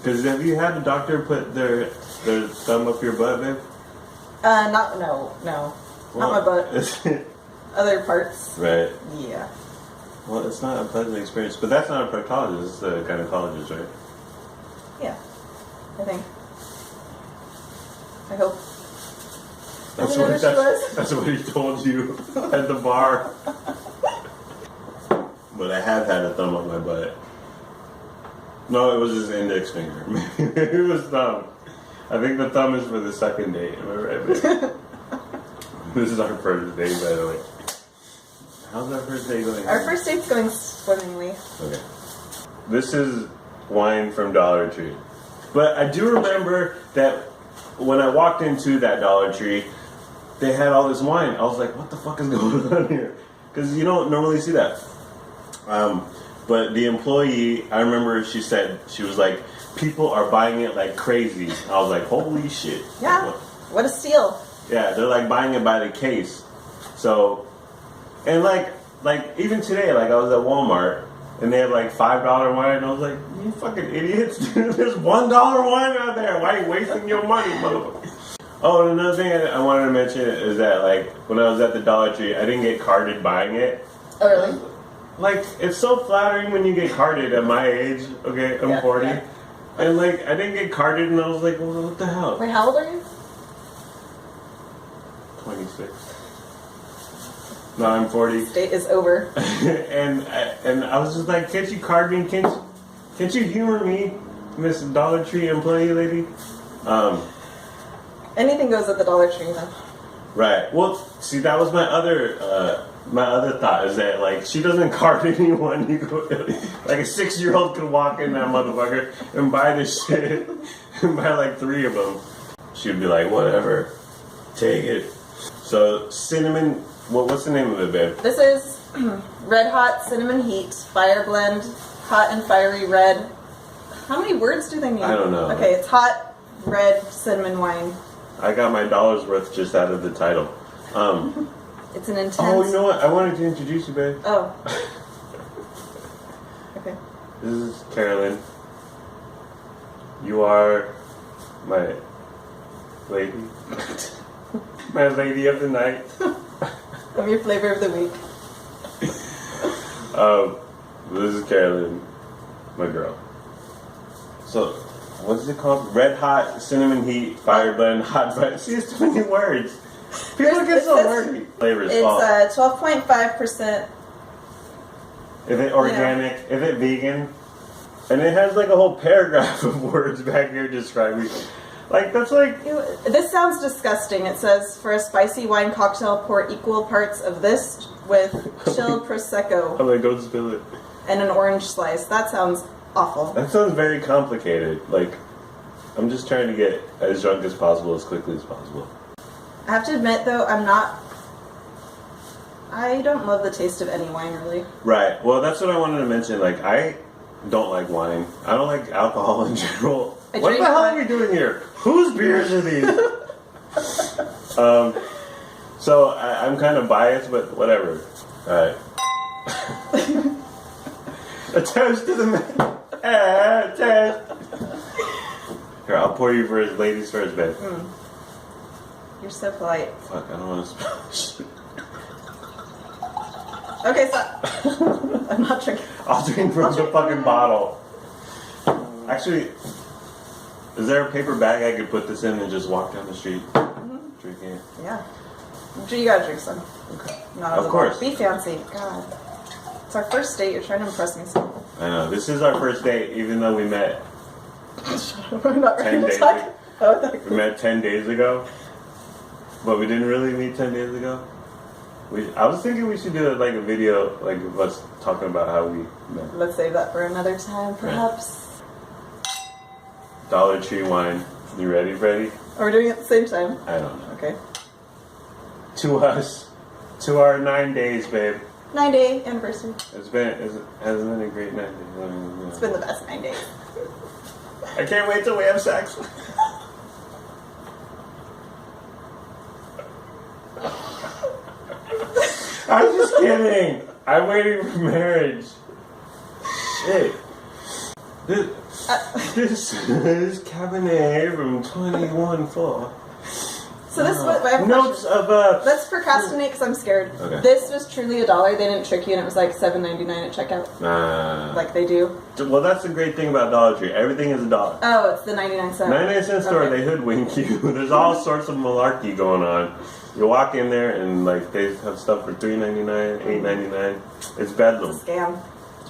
Because have you had a doctor put their thumb up your butt, babe? No. Not my butt. Other parts. Right. Yeah. Well, it's not a pleasant experience, but that's not a proctologist, it's a gynecologist, right? Yeah. I think. I hope. That's what he told you at the bar. But I have had a thumb on my butt. No, it was his index finger. It was thumb. I think the thumb is for the second date. Am I right, babe? This is our first date, by the way. How's our first date going? Our first date's going swimmingly. Okay. This is wine from Dollar Tree. But I do remember that when I walked into that Dollar Tree, they had all this wine. I was like, what the fuck is going on here? Because you don't normally see that. But the employee, I remember she said, she was like, people are buying it like crazy. I was like, holy shit. Yeah. What a steal. Yeah, they're like buying it by the case. So, and like even today, like I was at Walmart and they had like $5 wine and I was like, you fucking idiots. There's $1 wine out there. Why are you wasting your money, motherfucker? Oh, and another thing I wanted to mention is that like when I was at the Dollar Tree, I didn't get carded buying it. Oh, really? Like, it's so flattering when you get carded at my age. Okay, I'm 40. Yeah. And like, I didn't get carded and I was like, well, what the hell? Wait, how old are you? 26. No, I'm 40. Date is over. and I was just like, can't you card me? Can't you humor me, Miss Dollar Tree employee lady? Anything goes at the Dollar Tree, though. Right. Well, see, that was my other thought is that like she doesn't card anyone. You go like a 6-year-old could walk in that motherfucker and buy this shit and buy like 3 of them. She'd be like, whatever, take it. So cinnamon. What's the name of it, babe? This is Red Hot Cinnamon Heat Fire Blend Hot and Fiery Red. How many words do they need? I don't know. Okay, it's hot red cinnamon wine. I got my dollar's worth just out of the title. It's an intense. Oh, you know what? I wanted to introduce you, babe. Oh. Okay. This is Carolyn. You are my lady. My lady of the night. I'm your flavor of the week. This is Carolyn, my girl. So, what is it called? Red Hot Cinnamon Heat Fire Blend Hot Blend. See, it's too many words. People get so wordy. Flavors. It's 12.5%. Is it organic? Is it vegan? And it has like a whole paragraph of words back here describing. Like, that's like... This sounds disgusting. It says, for a spicy wine cocktail, pour equal parts of this with chilled Prosecco. I'm like, go spill it. And an orange slice. That sounds awful. That sounds very complicated. Like, I'm just trying to get as drunk as possible, as quickly as possible. I have to admit, though, I don't love the taste of any wine, really. Right. Well, that's what I wanted to mention. Like, I don't like wine. I don't like alcohol in general. What the hell are we doing here? Whose beers are these? So I'm kind of biased, but whatever. Alright. A toast to the man. Toast. Here, I'll pour you first. Ladies first, babe. You're so polite. Fuck, I don't want to spill. Okay, stop. I'm not drinking. I'll drink from the fucking bottle. Actually, is there a paper bag I could put this in and just walk down the street drinking it? Yeah. I'm sure you gotta drink some. Okay. Not of course. Be fancy. God. It's our first date. You're trying to impress me so. I know. This is our first date, even though we met We're not 10 days ago. We met 10 days ago. But we didn't really meet 10 days ago. I was thinking we should do like a video, like of us talking about how we met. Let's save that for another time, perhaps. Dollar Tree wine. You ready, Freddie? Are we doing it at the same time? I don't know. Okay. To us. To our 9 days, babe. 9-day anniversary. Hasn't been a great 9 days. It's been the best 9 days. I can't wait till we have sex. I'm just kidding. I'm waiting for marriage. Shit. This is Cabernet from 21 Fall. So this was my notes of Let's procrastinate because I'm scared. Okay. This was truly $1. They didn't trick you, and it was like $7.99 at checkout, like they do. Well, that's the great thing about Dollar Tree. Everything is $1. Oh, it's the 99-cent. 99-cent store. Okay. They hoodwink you. There's all sorts of malarkey going on. You walk in there and like they have stuff for $3.99, $8.99. It's bedlam. It's a scam.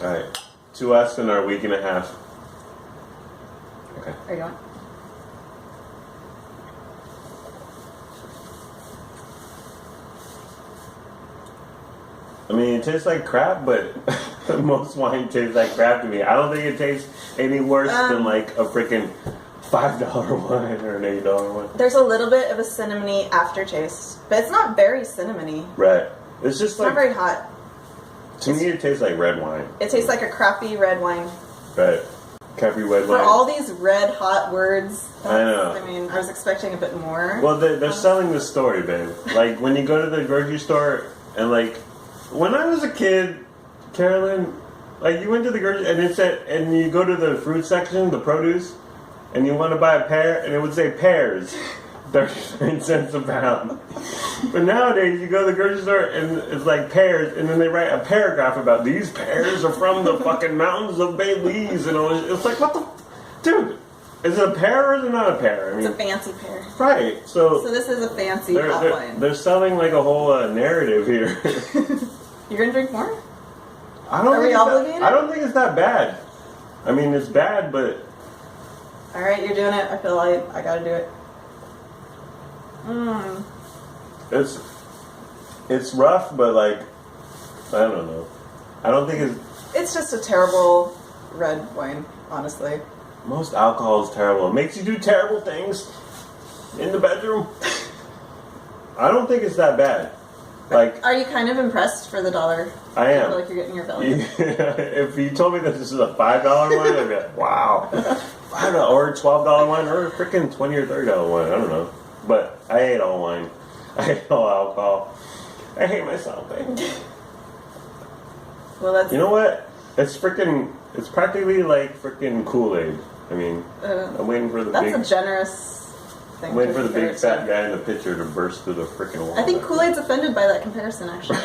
All right, to us in our week and a half. Okay. Are you going? I mean, it tastes like crap, but most wine tastes like crap to me. I don't think it tastes any worse than like a freaking $5 wine or an $8 wine. There's a little bit of a cinnamony aftertaste, but it's not very cinnamony. Right. It's just It's like not very hot. to me, it tastes like red wine. It tastes like a crappy red wine. Right. Crappy red For wine. all these red hot words, I know. I mean, I was expecting a bit more. Well, they're selling the story, babe. Like when you go to the grocery store and like when I was a kid, Carolyn, like you went to the grocery and it said, and you go to the fruit section, the produce, and you want to buy a pear, and it would say pears, 39 cents a pound. But nowadays, you go to the grocery store and it's like pears, and then they write a paragraph about these pears are from the fucking mountains of Belize, and it's like, what the, dude? Is it a pear or is it not a pear? I mean, it's a fancy pear. right? So this is a fancy hot wine. they're selling like a whole narrative here. You're gonna drink more? I don't. Are we obligated? I don't think it's that bad. I mean, it's bad, but. All right, you're doing it. I feel like I gotta do it. It's rough, but like, I don't know. I don't think it's. It's just a terrible red wine, honestly. Most alcohol is terrible. It makes you do terrible things in the bedroom. I don't think it's that bad. Like, are you kind of impressed for the $1? I am. I feel like you're getting your belly. If you told me that this is a $5 wine, I'd be like, wow. $5 or $12 wine or a freaking $20 or $30 wine. I don't know. But I hate all wine. I hate all alcohol. I hate myself, babe. Well, that's. You know what? It's practically like freaking Kool-Aid. I mean, I'm waiting for the that's big. That's a generous thing. I'm waiting for the big fat guy in the picture to burst through the freaking wall. I think Kool-Aid's offended by that comparison, actually.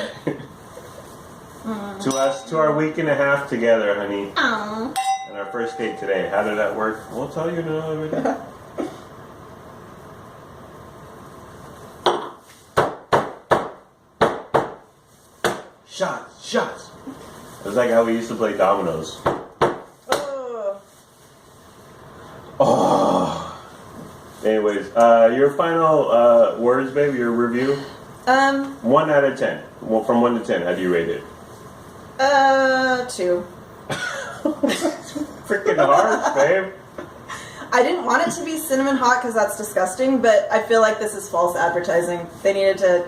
To our week and a half together, honey. Aww. And our first date today. How did that work? We'll tell you in another video. Shots. It was like how we used to play dominoes. Oh. Anyways, your final words, babe. Your review. 1 out of 10. Well, from 1 to 10, how do you rate it? 2. Freaking harsh, babe. I didn't want it to be cinnamon hot because that's disgusting, but I feel like this is false advertising. They needed to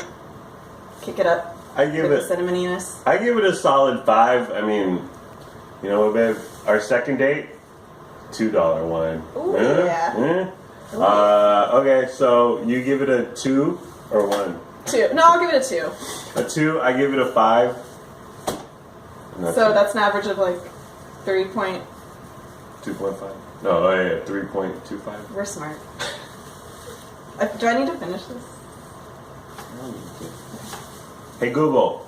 kick it up. I give it the cinnamoniness. I give it a solid 5. I mean, you know what, babe? Our second date, $2 wine. Ooh, yeah. Okay, so you give it a 2 or 1? 2. No, I'll give it a 2. A 2. I give it a 5. So that's an average of like 3.2. 2.5. No, yeah, 3.25. We're smart. Do I need to finish this? Hey Google,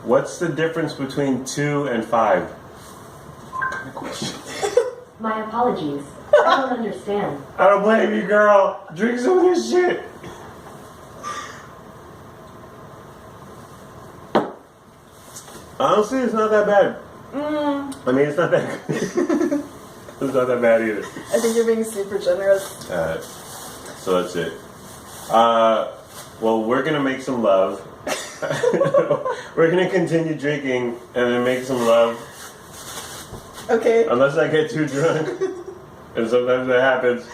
what's the difference between 2 and 5? What kind of question? My apologies. I don't understand. I don't blame you, girl. Drink some of this shit. Honestly, it's not that bad. I mean, it's not that good. It's not that bad either. I think you're being super generous. So that's it. Well, we're going to make some love. We're going to continue drinking and then make some love. Okay. Unless I get too drunk. And sometimes that happens.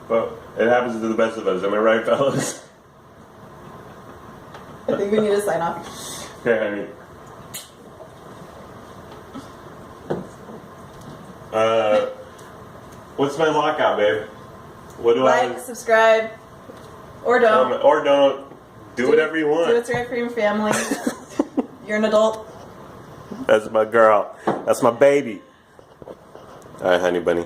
But it happens to the best of us. Am I right, fellas? I think we need to sign off. Okay, honey. What's my lockout, babe? What do I... Like, subscribe, or don't. Or don't. Do whatever you want. Do what's right for your family. You're an adult. That's my girl. That's my baby. All right, honey bunny.